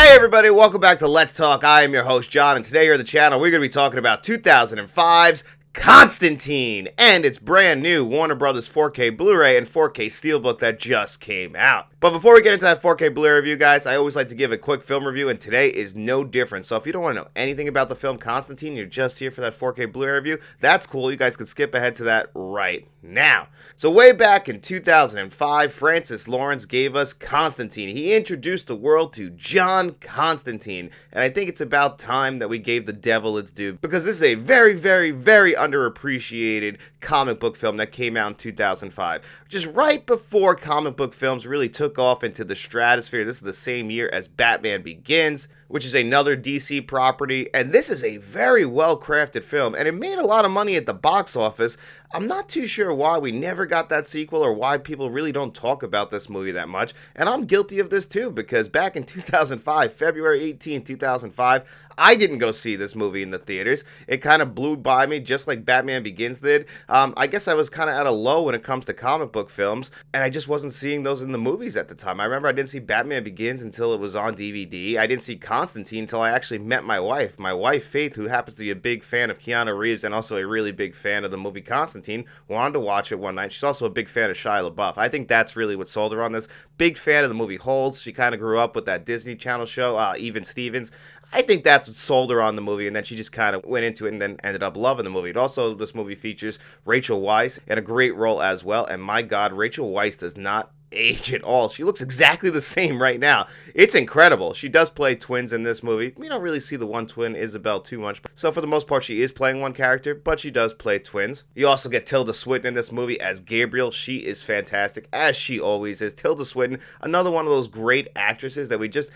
Hey everybody, welcome back to Let's Talk. I am your host John, and today here on the channel we're going to be talking about 2005's Constantine and its brand new Warner Brothers 4K Blu-ray and 4K Steelbook that just came out. But before we get into that 4K Blu-ray review, guys, I always like to give a quick film review, and today is no different. So if you don't want to know anything about the film Constantine, you're just here for that 4K Blu-ray review, that's cool. You guys can skip ahead to that right now. So way back in 2005, Francis Lawrence gave us Constantine. He introduced the world to John Constantine, and I think it's about time that we gave the devil its due, because this is a very, very, very underappreciated comic book film that came out in 2005. Just right before comic book films really took off into the stratosphere. This is the same year as Batman Begins, which is another DC property, and this is a very well-crafted film, and it made a lot of money at the box office. I'm not too sure why we never got that sequel or why people really don't talk about this movie that much, and I'm guilty of this too, because back in 2005, February 18, 2005, I didn't go see this movie in the theaters. It kind of blew by me just like Batman Begins did. I guess I was kind of at a low when it comes to comic book films, and I just wasn't seeing those in the movies at the time. I remember I didn't see Batman Begins until it was on DVD. I didn't see Constantine until I actually met my wife. My wife, Faith, who happens to be a big fan of Keanu Reeves and also a really big fan of the movie Constantine, wanted to watch it one night. She's also a big fan of Shia LaBeouf. I think that's really what sold her on this. Big fan of the movie Holes. She kind of grew up with that Disney Channel show, Even Stevens. I think that's what sold her on the movie, and then she just kind of went into it and then ended up loving the movie. This movie features Rachel Weisz in a great role as well, and my God, Rachel Weisz does not age at all. She looks exactly the same right now. It's incredible. She does play twins in this movie. We don't really see the one twin, Isabel, too much. So for the most part, she is playing one character, but she does play twins. You also get Tilda Swinton in this movie as Gabriel. She is fantastic, as she always is. Tilda Swinton, another one of those great actresses that we just,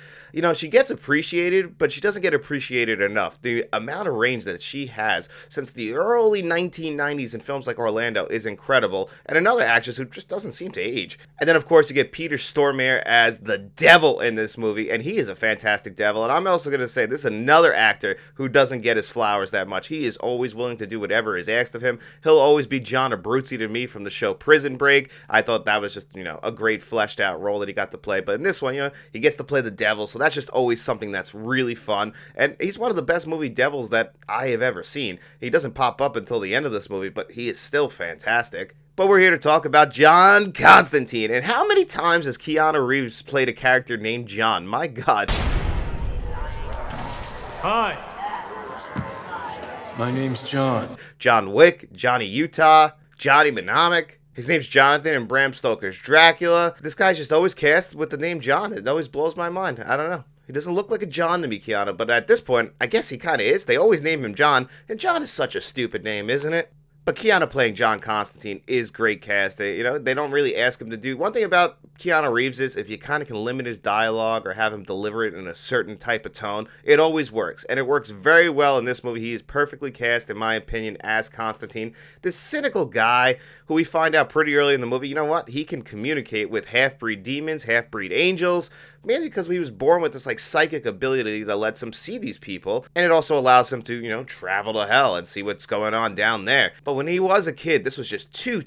she gets appreciated, but she doesn't get appreciated enough. The amount of range that she has since the early 1990s in films like Orlando is incredible. And another actress who just doesn't seem to age. And then, of course, you get Peter Stormare as the devil in this movie, and he is a fantastic devil. And I'm also going to say this is another actor who doesn't get his flowers that much. He is always willing to do whatever is asked of him. He'll always be John Abruzzi to me from the show Prison Break. I thought that was just, a great fleshed out role that he got to play. But in this one, he gets to play the devil, so that's just always something that's really fun. And he's one of the best movie devils that I have ever seen. He doesn't pop up until the end of this movie, but he is still fantastic. But we're here to talk about John Constantine. And how many times has Keanu Reeves played a character named John? My God. Hi. My name's John. John Wick, Johnny Utah, Johnny Mnemonic. His name's Jonathan in Bram Stoker's Dracula. This guy's just always cast with the name John. It always blows my mind. I don't know. He doesn't look like a John to me, Keanu, but at this point, I guess he kind of is. They always name him John, and John is such a stupid name, isn't it? But Keanu playing John Constantine is great casting. They don't really ask him to do. One thing about Keanu Reeves is if you kind of can limit his dialogue or have him deliver it in a certain type of tone, it always works. And it works very well in this movie. He is perfectly cast, in my opinion, as Constantine. This cynical guy who we find out pretty early in the movie, you know what? He can communicate with half-breed demons, half-breed angels, mainly because he was born with this psychic ability that lets him see these people, and it also allows him to, travel to hell and see what's going on down there. But when he was a kid, this was just too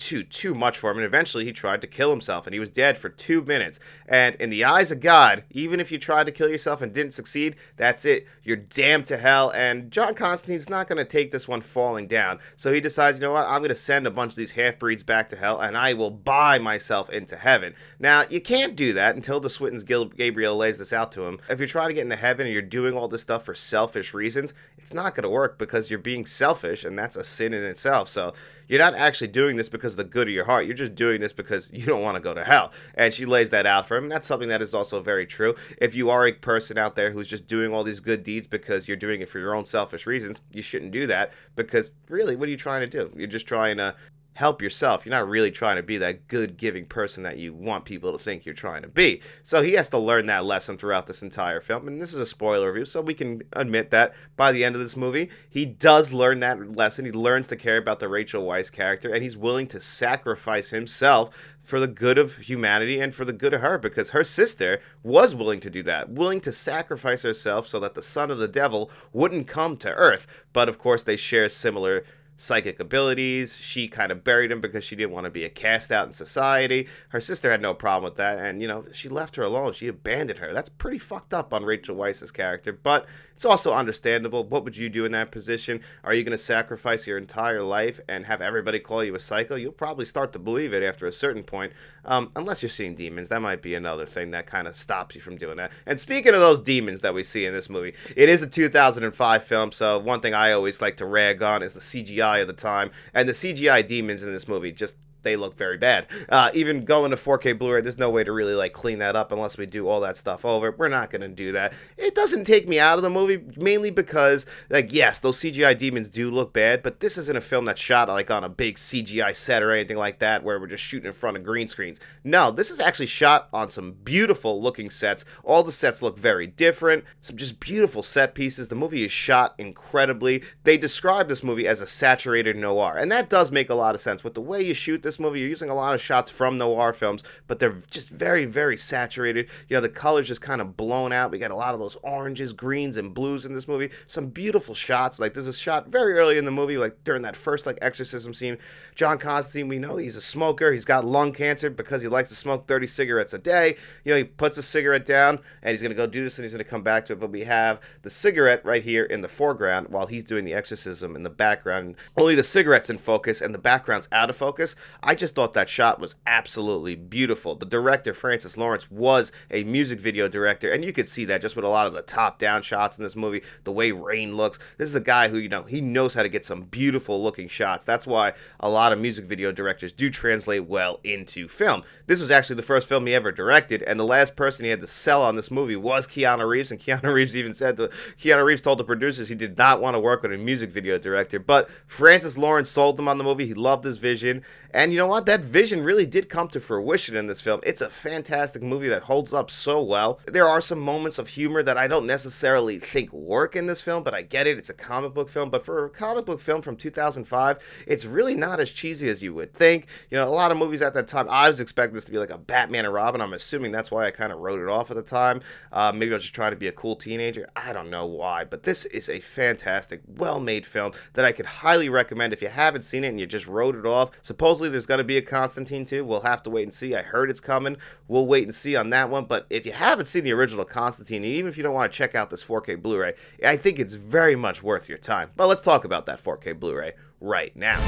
much for him, and eventually he tried to kill himself, and he was dead for 2 minutes. And in the eyes of God, even if you tried to kill yourself and didn't succeed, that's it. You're damned to hell, and John Constantine's not going to take this one falling down. So he decides, you know what, I'm going to send a bunch of these half-breeds back to hell, and I will buy myself into heaven. Now, you can't do that until the Swinton's Gabriel lays this out to him. If you're trying to get into heaven and you're doing all this stuff for selfish reasons, it's not going to work because you're being selfish, and that's a sin in itself. So you're not actually doing this because of the good of your heart. You're just doing this because you don't want to go to hell. And she lays that out for him. And that's something that is also very true. If you are a person out there who's just doing all these good deeds because you're doing it for your own selfish reasons, you shouldn't do that, because really, what are you trying to do? You're just trying to help yourself. You're not really trying to be that good giving person that you want people to think you're trying to be. So he has to learn that lesson throughout this entire film. And this is a spoiler review, so we can admit that by the end of this movie, he does learn that lesson. He learns to care about the Rachel Weisz character, and he's willing to sacrifice himself for the good of humanity and for the good of her, because her sister was willing to do that, willing to sacrifice herself so that the son of the devil wouldn't come to Earth. But of course, they share similar psychic abilities. She kind of buried him because she didn't want to be a cast out in society. Her sister had no problem with that, and, she left her alone. She abandoned her. That's pretty fucked up on Rachel Weisz's character, but it's also understandable. What would you do in that position? Are you going to sacrifice your entire life and have everybody call you a psycho? You'll probably start to believe it after a certain point, unless you're seeing demons. That might be another thing that kind of stops you from doing that. And speaking of those demons that we see in this movie, it is a 2005 film, so one thing I always like to rag on is the CGI of the time, and the CGI demons in this movie just, they look very bad. Even going to 4K Blu-ray, there's no way to really clean that up unless we do all that stuff over. We're not going to do that. It doesn't take me out of the movie, mainly because, yes, those CGI demons do look bad, but this isn't a film that's shot on a big CGI set or anything like that where we're just shooting in front of green screens. No, this is actually shot on some beautiful looking sets. All the sets look very different. Some just beautiful set pieces. The movie is shot incredibly. They describe this movie as a saturated noir, and that does make a lot of sense. With the way you shoot this movie, you're using a lot of shots from noir films, but they're just very, very saturated. The color's just kind of blown out. We got a lot of those oranges, greens, and blues in this movie. Some beautiful shots. There's a shot very early in the movie, during that first, exorcism scene. John Constantine, we know he's a smoker. He's got lung cancer because he likes to smoke 30 cigarettes a day. He puts a cigarette down, and he's going to go do this, and he's going to come back to it. But we have the cigarette right here in the foreground while he's doing the exorcism in the background. Only the cigarette's in focus, and the background's out of focus. I just thought that shot was absolutely beautiful. The director, Francis Lawrence, was a music video director, and you could see that just with a lot of the top-down shots in this movie, the way rain looks. This is a guy who, he knows how to get some beautiful-looking shots. That's why a lot of music video directors do translate well into film. This was actually the first film he ever directed, and the last person he had to sell on this movie was Keanu Reeves, and Keanu Reeves even said Keanu Reeves told the producers he did not want to work with a music video director, but Francis Lawrence sold them on the movie. He loved his vision, and you know what? That vision really did come to fruition in this film. It's a fantastic movie that holds up so well. There are some moments of humor that I don't necessarily think work in this film, but I get it. It's a comic book film, but for a comic book film from 2005, it's really not as cheesy as you would think. A lot of movies at that time, I was expecting this to be like a Batman and Robin. I'm assuming that's why I kind of wrote it off at the time. Maybe I was just trying to be a cool teenager. I don't know why, but this is a fantastic, well-made film that I could highly recommend if you haven't seen it and you just wrote it off. Supposedly there's going to be a Constantine 2. We'll have to wait and see. I heard it's coming. We'll wait and see on that one. But if you haven't seen the original Constantine, and even if you don't want to check out this 4K Blu-ray, I think it's very much worth your time. But let's talk about that 4K Blu-ray right now.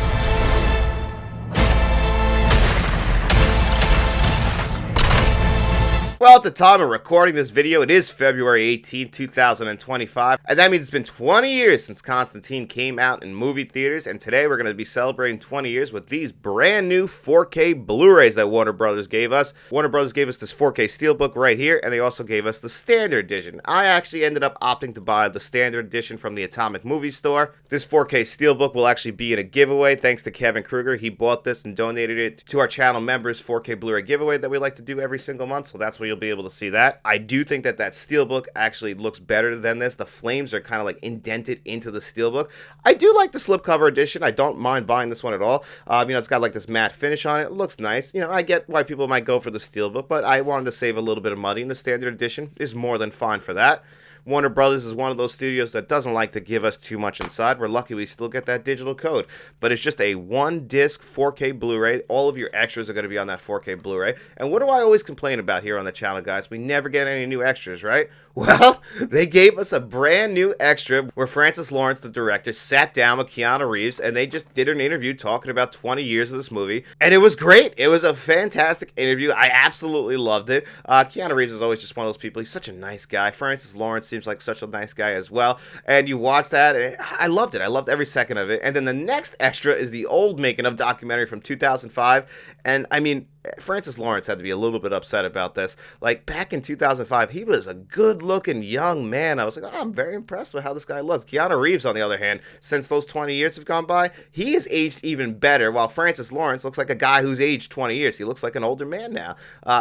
Well, at the time of recording this video, it is February 18, 2025, and that means it's been 20 years since Constantine came out in movie theaters, and today we're going to be celebrating 20 years with these brand new 4K Blu-rays that Warner Brothers gave us. Warner Brothers gave us this 4K Steelbook right here, and they also gave us the standard edition. I actually ended up opting to buy the standard edition from the Atomic Movie Store. This 4K Steelbook will actually be in a giveaway thanks to Kevin Kruger. He bought this and donated it to our channel members' 4K Blu-ray giveaway that we like to do every single month, so that's what you'll be able to see that. I do think that steelbook actually looks better than this. The flames are kind of indented into the steelbook. I do like the slipcover edition. I don't mind buying this one at all. It's got this matte finish on it. It looks nice. I get why people might go for the steelbook, but I wanted to save a little bit of money, and the standard edition is more than fine for that. Warner Brothers is one of those studios that doesn't like to give us too much inside. We're lucky we still get that digital code. But it's just a one-disc 4K Blu-ray. All of your extras are going to be on that 4K Blu-ray. And what do I always complain about here on the channel, guys? We never get any new extras, right? Well, they gave us a brand new extra where Francis Lawrence, the director, sat down with Keanu Reeves, and they just did an interview talking about 20 years of this movie. And it was great. It was a fantastic interview. I absolutely loved it. Keanu Reeves is always just one of those people. He's such a nice guy. Francis Lawrence seems like such a nice guy as well. And you watch that, and I loved it. I loved every second of it. And then the next extra is the old making of documentary from 2005. And I mean, Francis Lawrence had to be a little bit upset about this. Back in 2005, he was a good-looking young man. I was like, oh, I'm very impressed with how this guy looks. Keanu Reeves, on the other hand, since those 20 years have gone by, he has aged even better, while Francis Lawrence looks like a guy who's aged 20 years. He looks like an older man now.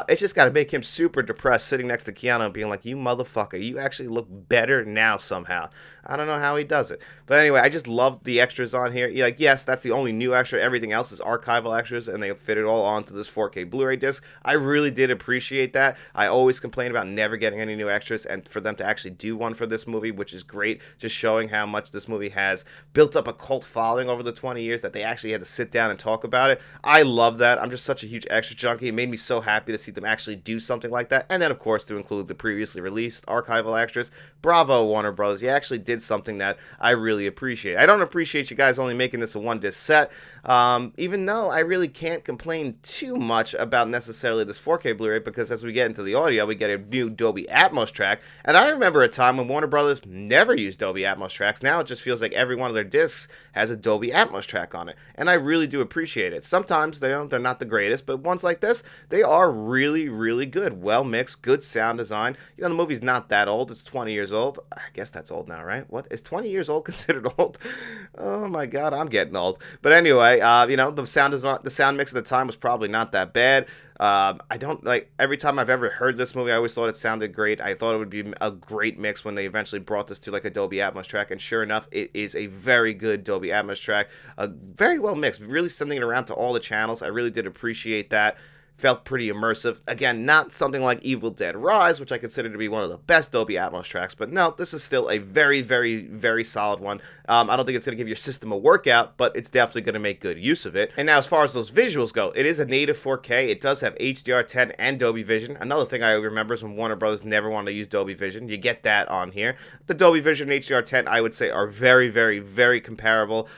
It's just got to make him super depressed sitting next to Keanu and being like, you motherfucker, you actually look better now somehow. I don't know how he does it. But anyway, I just love the extras on here. Yes, that's the only new extra. Everything else is archival extras, and they fit it all onto this 4K 4K Blu-ray disc. I really did appreciate that. I always complain about never getting any new extras, and for them to actually do one for this movie, which is great, just showing how much this movie has built up a cult following over the 20 years that they actually had to sit down and talk about it. I love that. I'm just such a huge extra junkie. It made me so happy to see them actually do something like that. And then, of course, to include the previously released archival extras. Bravo, Warner Bros. You actually did something that I really appreciate. I don't appreciate you guys only making this a one-disc set, even though I really can't complain too much about necessarily this 4K Blu-ray, because as we get into the audio, we get a new Dolby Atmos track. And I remember a time when Warner Brothers never used Dolby Atmos tracks. Now it just feels like every one of their discs has a Dolby Atmos track on it, and I really do appreciate it. Sometimes they're not the greatest, but ones like this, they are really, really good. Well mixed, good sound design. You know, the movie's not that old. It's 20 years old. I guess that's old now, right? What is 20 years old considered old? Oh my God, I'm getting old. But anyway, you know, the sound mix at the time was probably not that bad. I don't like every time I've ever heard this movie, I always thought it sounded great. I thought it would be a great mix when they eventually brought this to like a Dolby Atmos track, and sure enough, it is a very good Dolby Atmos track, very well mixed, really sending it around to all the channels. I really did appreciate that. Felt pretty immersive. Again, not something like Evil Dead Rise, which I consider to be one of the best Dolby Atmos tracks, but no, this is still a very, very, very solid one. I don't think it's going to give your system a workout, but it's definitely going to make good use of it. And now, as far as those visuals go, it is a native 4K. It does have HDR10 and Dolby Vision. Another thing I remember is when Warner Bros. Never wanted to use Dolby Vision. You get that on here. The Dolby Vision and HDR10, I would say, are very, very, very comparable.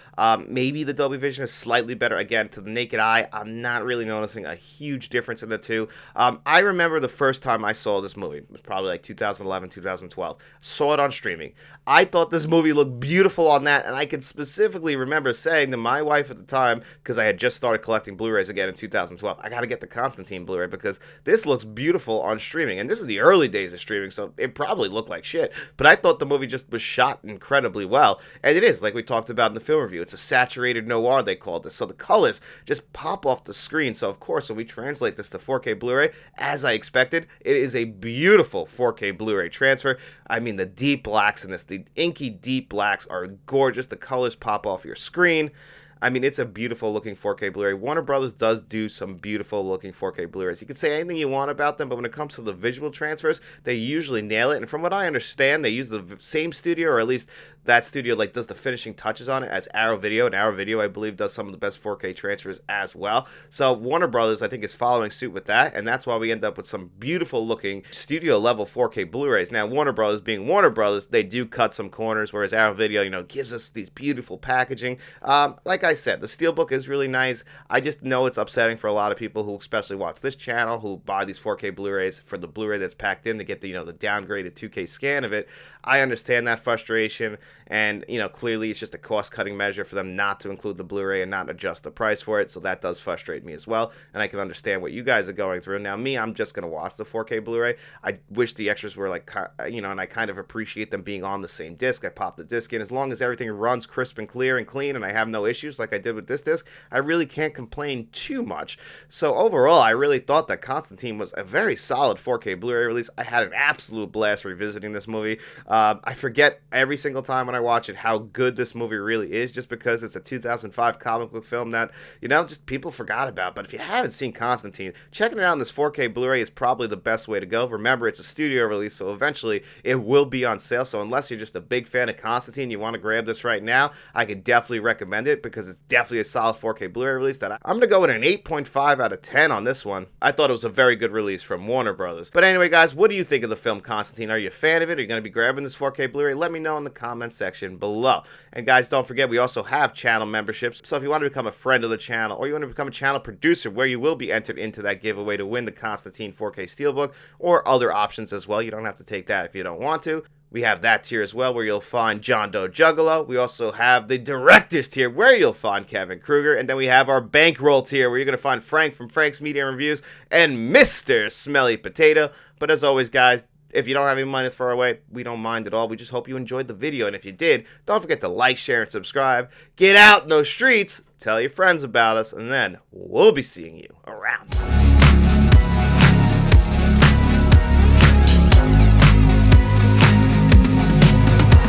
Maybe the Dolby Vision is slightly better. Again, to the naked eye, I'm not really noticing a huge difference in the two. I remember the first time I saw this movie. It was probably like 2011, 2012. Saw it on streaming. I thought this movie looked beautiful on that, and I can specifically remember saying to my wife at the time, because I had just started collecting Blu-rays again in 2012, I got to get the Constantine Blu-ray because this looks beautiful on streaming. And this is the early days of streaming, so it probably looked like shit. But I thought the movie just was shot incredibly well. And it is, like we talked about in the film review. It's a saturated noir, they called this. So the colors just pop off the screen. So, of course, when we translate this to 4K Blu-ray, as I expected, it is a beautiful 4K Blu-ray transfer. I mean, the deep blacks in this, the inky deep blacks are gorgeous. The colors pop off your screen. I mean, it's a beautiful looking 4K Blu-ray. Warner Brothers does do some beautiful looking 4K Blu-rays. You can say anything you want about them, but when it comes to the visual transfers, they usually nail it. And from what I understand, they use the same studio, or at least that studio like does the finishing touches on it, as Arrow Video. And Arrow Video, I believe, does some of the best 4K transfers as well. So Warner Brothers, I think, is following suit with that, and that's why we end up with some beautiful looking studio level 4K Blu-rays. Now, Warner Brothers being Warner Brothers, they do cut some corners, whereas Arrow Video, you know, gives us these beautiful packaging. Like I said, the steelbook is really nice. I just know it's upsetting for a lot of people who especially watch this channel, who buy these 4K Blu-rays for the Blu-ray that's packed in to get the, you know, the downgraded 2K scan of it. I understand that frustration, and, you know, clearly it's just a cost-cutting measure for them not to include the Blu-ray and not adjust the price for it, so that does frustrate me as well, and I can understand what you guys are going through. Now, me, I'm just going to watch the 4K Blu-ray. I wish the extras were, like, you know, and I kind of appreciate them being on the same disc. I pop the disc in. As long as everything runs crisp and clear and clean and I have no issues like I did with this disc, I really can't complain too much. So overall, I really thought that Constantine was a very solid 4K Blu-ray release. I had an absolute blast revisiting this movie. I forget every single time when I watch it how good this movie really is, just because it's a 2005 comic book film that, you know, just people forgot about. But if you haven't seen Constantine, checking it out on this 4K Blu-ray is probably the best way to go. Remember, it's a studio release, so eventually it will be on sale. So unless you're just a big fan of Constantine, you want to grab this right now, I could definitely recommend it because it's definitely a solid 4K Blu-ray release. That I'm going to go with an 8.5 out of 10 on this one. I thought it was a very good release from Warner Brothers. But anyway, guys, what do you think of the film Constantine? Are you a fan of it? Are you going to be grabbing this 4K Blu-ray? Let me know in the comment section below. And guys, don't forget, we also have channel memberships. So if you want to become a friend of the channel, or you want to become a channel producer, where you will be entered into that giveaway to win the Constantine 4K Steelbook, or other options as well. You don't have to take that if you don't want to. We have that tier as well, where you'll find John Doe Juggalo. We also have the Directors tier, where you'll find Kevin Kruger. And then we have our Bankroll tier, where you're going to find Frank from Frank's Media and Reviews and Mr. Smelly Potato. But as always, guys, if you don't have any money to throw away, we don't mind at all. We just hope you enjoyed the video. And if you did, don't forget to like, share, and subscribe. Get out in those streets, tell your friends about us, and then we'll be seeing you